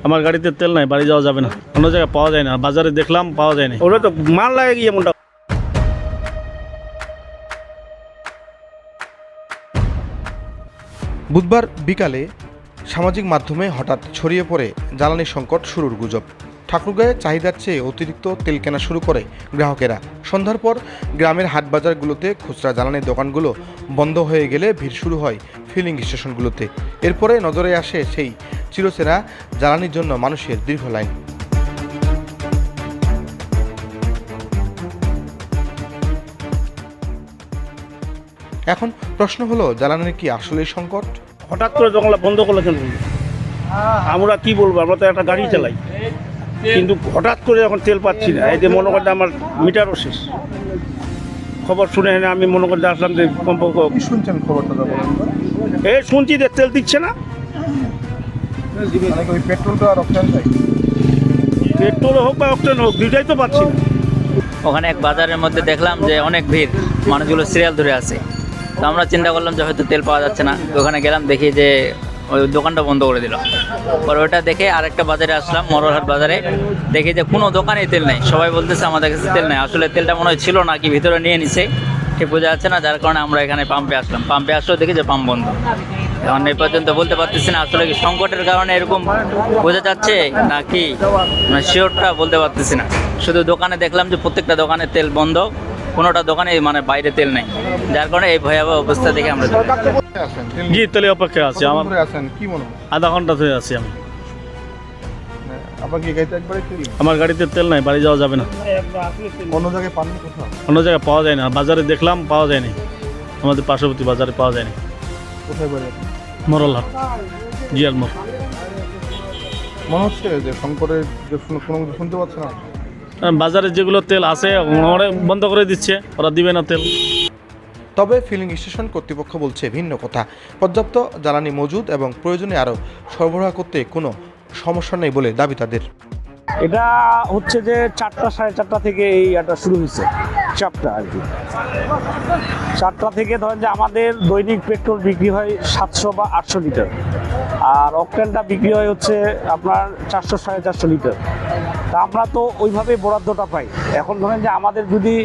আমার গাড়িতে তেল নাই, বাড়ি যাওয়া যাবে না, অন্য জায়গায় পাওয়া যায় না, বাজারে দেখলাম পাওয়া যায় না, ওরা তো মাল লাগে গিয়ে এমনটা। বুধবার বিকালে সামাজিক মাধ্যমে হঠাৎ ছড়িয়ে পড়ে জ্বালানি সংকট শুরুর গুজব। ঠাকুরগাঁয়ে চাহিদার চেয়ে অতিরিক্ত তেল কেনা শুরু করে গ্রাহকেরা। সন্ধ্যার পর গ্রামের হাটবাজারগুলোতে খুচরা জ্বালানির দোকানগুলো বন্ধ হয়ে গেলে ভিড় শুরু হয় ফিলিং স্টেশনগুলোতে। এরপরে নজরে আসে সেই চিরচেনা জ্বালানির জন্য মানুষের দীর্ঘ লাইন। এখন প্রশ্ন হলো, জ্বালানির কি আসলেই সংকট? হঠাৎ করে দোকানটা বন্ধ করলে কেন? আমরা কি বলবো, আমরা তো একটা গাড়ি চালাই, কিন্তু হঠাৎ করে যখন তেল পাচ্ছি না, এই যে মনে করতে আমার মিটারও শেষ। খবর শুনে এনে আমি মনে করতে আসলাম যে কমপক্ষে কি শুনছেন খবরটা? এই শুনছি যে তেল দিচ্ছে না, পেট্রোলটা আর অকটেন চাই, পেট্রোল হোক বা অক্টেন হোক, দুইটাই তো পাচ্ছি না। ওখানে এক বাজারের মধ্যে দেখলাম যে অনেক ভিড়, মানুষগুলো সিরিয়াল ধরে আছে। তো আমরা চিন্তা করলাম যে হয়তো তেল পাওয়া যাচ্ছে না। ওখানে গেলাম, দেখি যে ওই দোকানটা বন্ধ করে দিল। পরে ওটা দেখে আরেকটা বাজারে আসলাম, মরলহাট বাজারে, দেখি যে কোনো দোকানেই তেল নেই। সবাই বলতেছে আমাদের কাছে তেল নেই। আসলে তেলটা মনে হয় ছিল না, কি ভিতরে নিয়ে নিছে, ঠিক বোঝা যাচ্ছে না। যার কারণে আমরা এখানে পাম্পে আসলাম। পাম্পে আসলেও দেখি যে পাম্প বন্ধ। এখন এই পর্যন্ত বলতে পারতেছি না আসলে কি সংকটের কারণে এরকম বোঝা যাচ্ছে নাকি শিওরটা বলতে পারতেছি না। শুধু দোকানে দেখলাম যে প্রত্যেকটা দোকানে তেল বন্ধ, কোনোটা দোকানে মানে বাইরে তেল নেই। যার কারণে এই ভয়াবহ অবস্থা দেখে আমরা জি তেলে অপেক্ষা আছি। আমার কি মনে হয়? আধা ঘন্টা ধরে আছি আমি। আপনার কি গাড়িতে একবারে তেল? আমার গাড়িতে তেল নাই, বাড়ি যাওয়া যাবে না, অন্য জায়গায় পাননি কোথাও? অন্য জায়গায় পাওয়া যায় না, বাজারে দেখলাম পাওয়া যায়নি, আমাদের পার্শ্ববর্তী বাজারে পাওয়া যায়নি। কোথায় বাড়ি আপনি? মরলহাট, জিয়াল মোড়। মনে হচ্ছে যে সংকটের যে কোনো কিছু শুনতে পাচ্ছে না। বাজারে যেগুলো তেল আছে ওরা বন্ধ করে দিচ্ছে, ওরা দিবে না তেল। তবে ফিলিং স্টেশন কর্তৃপক্ষ বলছে ভিন্ন কথা। পর্যাপ্ত জ্বালানি মজুদ এবং প্রয়োজনে আরও সরবরাহ করতে কোনো সমস্যা নেই বলে দাবি তাদের। এটা হচ্ছে যে 4টা সাড়ে 4টা থেকে এই এটা শুরু হয়েছে, চাপটা আর কি। 4টা থেকে ধরেন যে আমাদের দৈনিক পেট্রোল বিক্রি হয় 700 বা 800 লিটার, আর অকটেনটা বিক্রি হয় হচ্ছে আপনার 400 সাড়ে 400 লিটার। তা আমরা তো ওইভাবেই বরাদ্দটা পাই। এখন ধরেন যে আমাদের যদি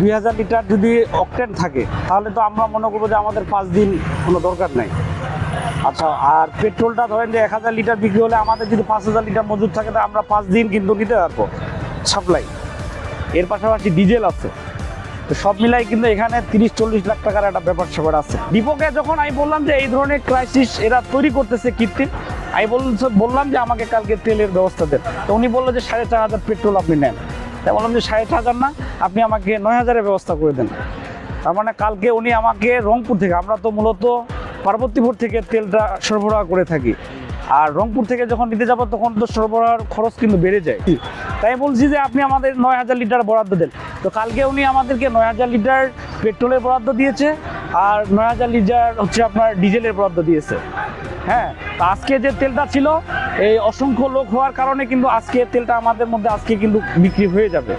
2000 লিটার যদি অকটেন থাকে, তাহলে তো আমরা মনে করবো যে আমাদের 5 দিন কোনো দরকার নাই। আচ্ছা, আর পেট্রোলটা ধরেন যে 1000 লিটার বিক্রি হলে আমাদের যদি 5000 লিটার মজুদ থাকে, তো আমরা 5 দিন কিন্তু নিতে পারবো সাপ্লাই। এর পাশাপাশি ডিজেল আছে, তো সব মিলাই কিন্তু এখানে 30-40 লাখ টাকার একটা ব্যাপার স্যাপার আছে। ডিপোকে যখন আমি বললাম যে এই ধরনের ক্রাইসিস এরা তৈরি করতেছে কৃত্রিম, আমি বললাম যে আমাকে কালকে তেলের ব্যবস্থা দেন। তো উনি বললো যে 4500 পেট্রোল আপনি নেন। তাই বললাম যে 4500 না, আপনি আমাকে 9000-এর ব্যবস্থা করে দেন। তার মানে কালকে উনি আমাকে রংপুর থেকে, আমরা তো মূলত পার্বতীপুর থেকে তেলটা সরবরাহ করে থাকি, আর রংপুর থেকে যখন নিতে যাবো তখন তো সরবরাহের খরচ কিন্তু বেড়ে যায়। তাই বলছি যে আপনি আমাদের 9000 লিটার বরাদ্দ দেন। তো কালকে উনি আমাদেরকে 9000 লিটার পেট্রোলের বরাদ্দ দিয়েছে, আর 9000 লিটার হচ্ছে আপনার ডিজেলের বরাদ্দ দিয়েছে। হ্যাঁ, তো আজকে যে তেলটা ছিল, এই অসংখ্য লোক হওয়ার কারণে কিন্তু আজকে তেলটা আমাদের মধ্যে আজকে কিন্তু বিক্রি হয়ে যাবে।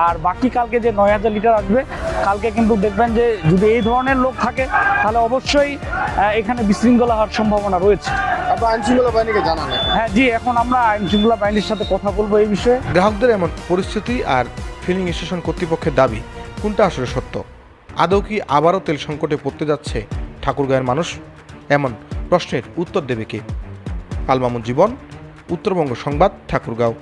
আর বাকি কালকে যে 9000 লিটার আসবে, কালকে কিন্তু দেখবেন যে যদি এই ধরনের লোক থাকে, তাহলে অবশ্যই এখানে বিশৃঙ্খলা হওয়ার সম্ভাবনা রয়েছে। আইনশৃঙ্খলা বাহিনীকে জানান? হ্যাঁ জি, এখন আমরা আইনশৃঙ্খলা বাহিনীর সাথে কথা বলবো এই বিষয়ে। গ্রাহকদের এমন পরিস্থিতি আর ফিলিং স্টেশন কর্তৃপক্ষের দাবি, কোনটা আসলে সত্য? আদৌ কি আবারও তেল সংকটে পড়তে যাচ্ছে ঠাকুরগাঁয়ের মানুষ? এমন প্রশ্নের উত্তর দেবে কে? আল মামুন জীবন, উত্তরবঙ্গ সংবাদ, ঠাকুরগাঁও।